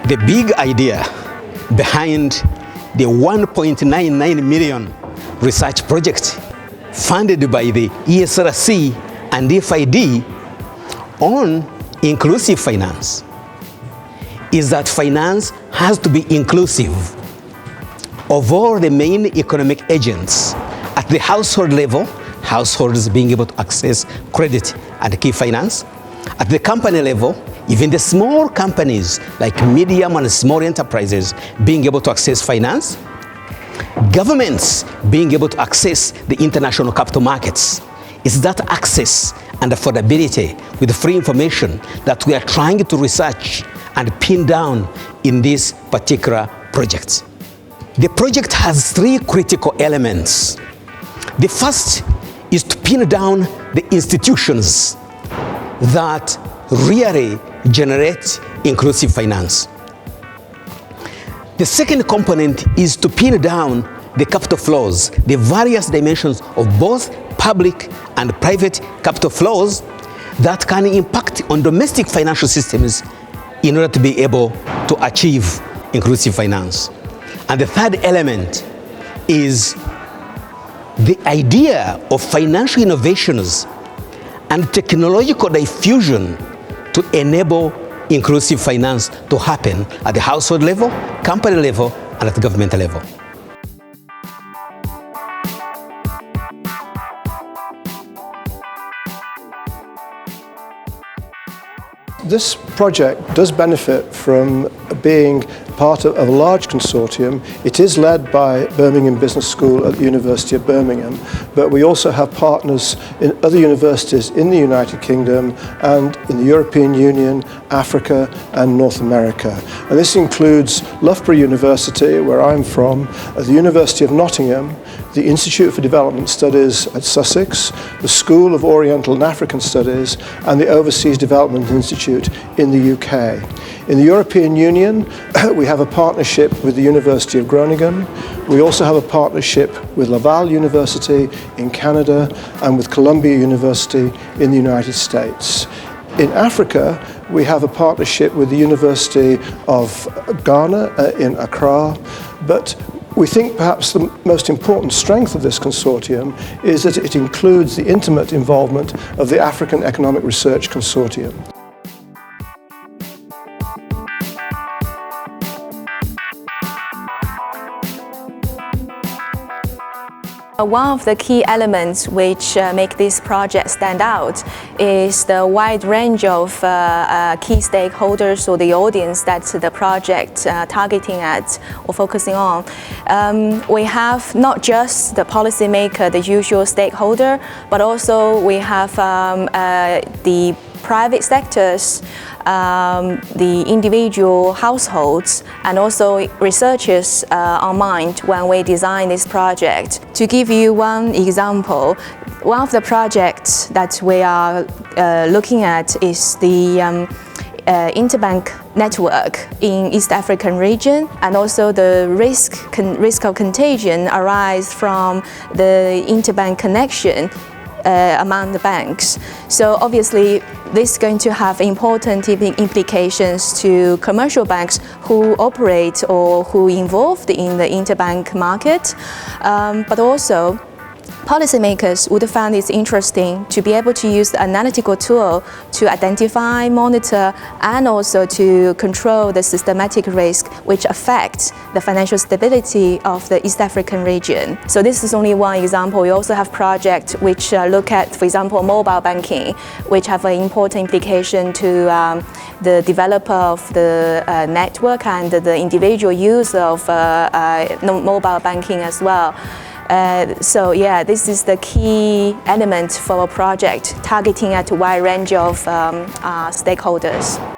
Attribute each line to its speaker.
Speaker 1: The big idea behind the 1.99 million research project funded by the ESRC and DFID on inclusive finance is that finance has to be inclusive of all the main economic agents at the household level, households being able to access credit and key finance, at the company level, even the small companies like medium and small enterprises being able to access finance, governments being able to access the international capital markets. It's that access and affordability with free information that we are trying to research and pin down in this particular project. The project has three critical elements. The first is to pin down the institutions that really generate inclusive finance. The second component is to pin down the capital flows, the various dimensions of both public and private capital flows that can impact on domestic financial systems in order to be able to achieve inclusive finance. And the third element is the idea of financial innovations and technological diffusion to enable inclusive finance to happen at the household level, company level, and at the government level.
Speaker 2: This project does benefit from being part of a large consortium. It is led by Birmingham Business School at the University of Birmingham, but we also have partners in other universities in the United Kingdom and in the European Union, Africa and North America. And this includes Loughborough University, where I'm from, at the University of Nottingham, the Institute for Development Studies at Sussex, the School of Oriental and African Studies, and the Overseas Development Institute in the UK. In the European Union, we have a partnership with the University of Groningen. We also have a partnership with Laval University in Canada and with Columbia University in the United States. In Africa, we have a partnership with the University of Ghana in Accra, but we think perhaps the most important strength of this consortium is that it includes the intimate involvement of the African Economic Research Consortium.
Speaker 3: One of the key elements which make this project stand out is the wide range of key stakeholders or the audience that the project targeting at or focusing on. We have not just the policymaker, the usual stakeholder, but also we have the private sectors, the individual households, and also researchers on mind when we design this project. To give you one example, one of the projects that we are looking at is the interbank network in East African region, and also the risk of contagion arise from the interbank connection among the banks. So obviously this is going to have important implications to commercial banks who operate or who involved in the interbank market, but also policymakers would find it interesting to be able to use the analytical tool to identify, monitor, and also to control the systematic risk which affects the financial stability of the East African region. So this is only one example. We also have projects which look at, for example, mobile banking, which have an important implication to the developer of the network and the individual use of mobile banking as well. So yeah, this is the key element for our project, targeting at a wide range of stakeholders.